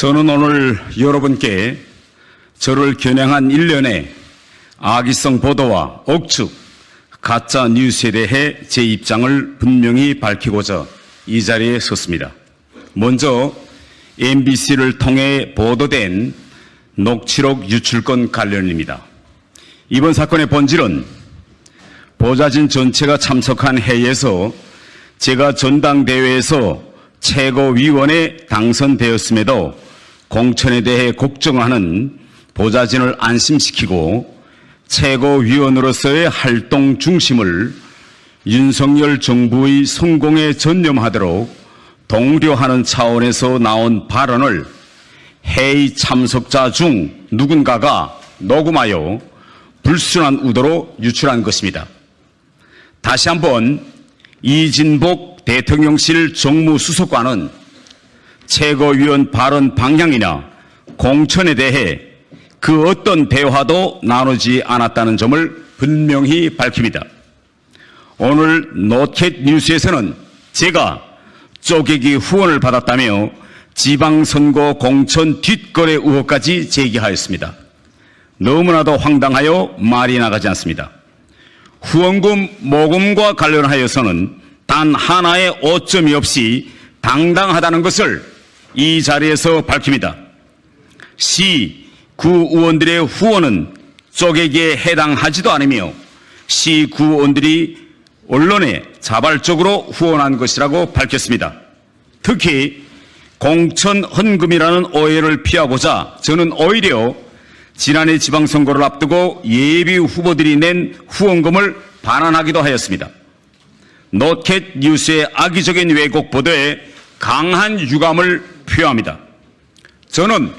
저는 오늘 여러분께 저를 겨냥한 일련의 악의성 보도와 억측, 가짜 뉴스에 대해 제 입장을 분명히 밝히고자 이 자리에 섰습니다. 먼저 MBC를 통해 보도된 녹취록 유출건 관련입니다. 이번 사건의 본질은 보좌진 전체가 참석한 회의에서 제가 전당대회에서 최고위원에 당선되었음에도 공천에 대해 걱정하는 보좌진을 안심시키고 최고위원으로서의 활동 중심을 윤석열 정부의 성공에 전념하도록 독려하는 차원에서 나온 발언을 회의 참석자 중 누군가가 녹음하여 불순한 의도로 유출한 것입니다. 다시 한번 이진복 대통령실 정무수석관은 최고위원 발언 방향이나 공천에 대해 그 어떤 대화도 나누지 않았다는 점을 분명히 밝힙니다. 오늘 노켓 뉴스에서는 제가 쪼개기 후원을 받았다며 지방선거 공천 뒷거래 의혹까지 제기하였습니다. 너무나도 황당하여 말이 나가지 않습니다. 후원금 모금과 관련하여서는 단 하나의 오점이 없이 당당하다는 것을 이 자리에서 밝힙니다. 시구 의원들의 후원은 쪼개기에 해당하지도 않으며 시구 의원들이 언론에 자발적으로 후원한 것이라고 밝혔습니다. 특히 공천 헌금이라는 오해를 피하고자 저는 오히려 지난해 지방선거를 앞두고 예비 후보들이 낸 후원금을 반환하기도 하였습니다. 노켓 뉴스의 악의적인 왜곡 보도에 강한 유감을 표합니다. 저는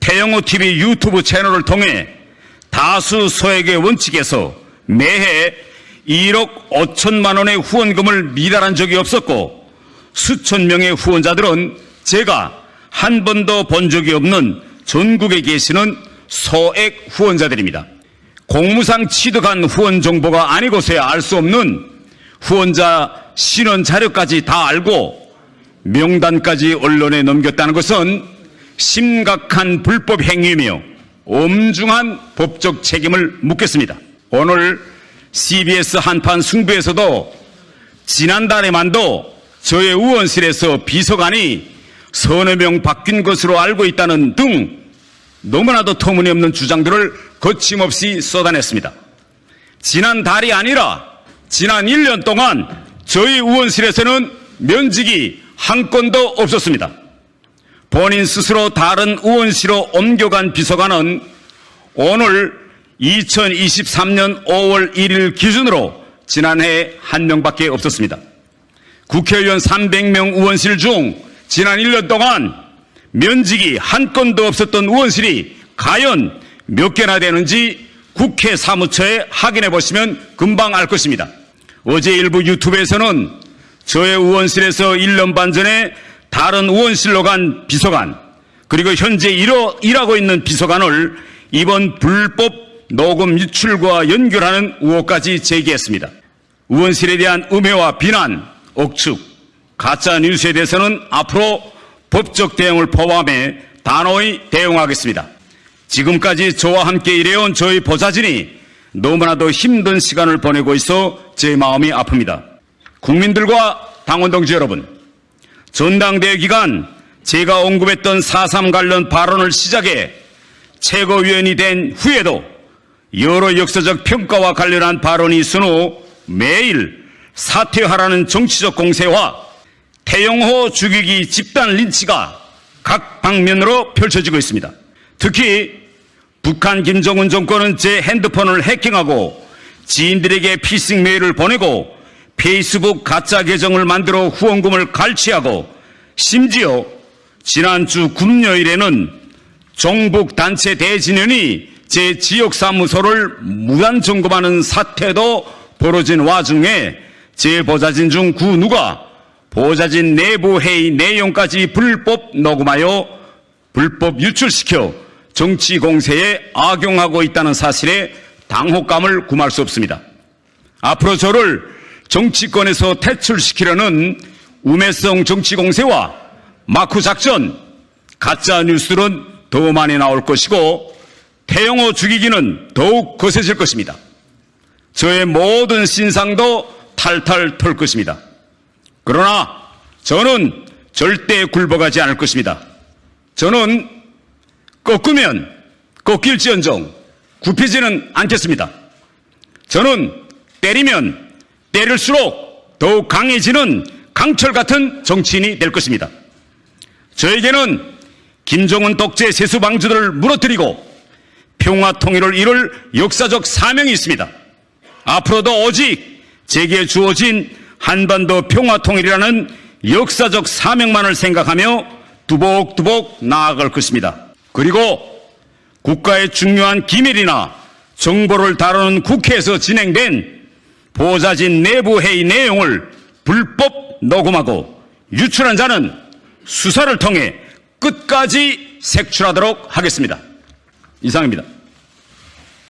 태영호 TV 유튜브 채널을 통해 다수 소액의 원칙에서 매해 1억 5천만 원의 후원금을 미달한 적이 없었고 수천 명의 후원자들은 제가 한 번도 본 적이 없는 전국에 계시는 소액 후원자들입니다. 공무상 취득한 후원 정보가 아니고서야 알 수 없는 후원자 신원 자료까지 다 알고 명단까지 언론에 넘겼다는 것은 심각한 불법 행위이며 엄중한 법적 책임을 묻겠습니다. 오늘 CBS 한판 승부에서도 지난달에만도 저의 의원실에서 비서관이 서너 명 바뀐 것으로 알고 있다는 등 너무나도 터무니없는 주장들을 거침없이 쏟아냈습니다. 지난달이 아니라 지난 1년 동안 저희 의원실에서는 면직이 한 건도 없었습니다. 본인 스스로 다른 의원실로 옮겨간 비서관은 오늘 2023년 5월 1일 기준으로 지난해 한 명밖에 없었습니다. 국회의원 300명 의원실 중 지난 1년 동안 면직이 한 건도 없었던 의원실이 과연 몇 개나 되는지 국회 사무처에 확인해 보시면 금방 알 것입니다. 어제 일부 유튜브에서는 저의 의원실에서 1년 반 전에 다른 의원실로 간 비서관 그리고 현재 일하고 있는 비서관을 이번 불법 녹음 유출과 연결하는 의혹까지 제기했습니다. 의원실에 대한 음해와 비난, 억측, 가짜 뉴스에 대해서는 앞으로 법적 대응을 포함해 단호히 대응하겠습니다. 지금까지 저와 함께 일해온 저희 보좌진이 너무나도 힘든 시간을 보내고 있어 제 마음이 아픕니다. 국민들과 당원 동지 여러분, 전당대회 기간 제가 언급했던 4.3 관련 발언을 시작해 최고위원이 된 후에도 여러 역사적 평가와 관련한 발언이 있은 후 매일 사퇴하라는 정치적 공세와 태영호 죽이기 집단 린치가 각 방면으로 펼쳐지고 있습니다. 특히 북한 김정은 정권은 제 핸드폰을 해킹하고 지인들에게 피싱 메일을 보내고 페이스북 가짜 계정을 만들어 후원금을 갈취하고 심지어 지난주 금요일에는 종북단체 대진연이 제 지역사무소를 무단 점검하는 사태도 벌어진 와중에 제 보좌진 중 그 누가 보좌진 내부 회의 내용까지 불법 녹음하여 불법 유출시켜 정치 공세에 악용하고 있다는 사실에 당혹감을 금할 수 없습니다. 앞으로 저를 정치권에서 퇴출시키려는 우매성 정치 공세와 마크 작전, 가짜 뉴스들은 더 많이 나올 것이고 태영호 죽이기는 더욱 거세질 것입니다. 저의 모든 신상도 탈탈 털 것입니다. 그러나 저는 절대 굴복하지 않을 것입니다. 저는 꺾으면 꺾일지언정 굽히지는 않겠습니다. 저는 때리면 때릴수록 더욱 강해지는 강철 같은 정치인이 될 것입니다. 저에게는 김정은 독재 세수 방주들을 무너뜨리고 평화 통일을 이룰 역사적 사명이 있습니다. 앞으로도 오직 제게 주어진 한반도 평화 통일이라는 역사적 사명만을 생각하며 두복두복 나아갈 것입니다. 그리고 국가의 중요한 기밀이나 정보를 다루는 국회에서 진행된 보좌진 내부 회의 내용을 불법 녹음하고 유출한 자는 수사를 통해 끝까지 색출하도록 하겠습니다. 이상입니다.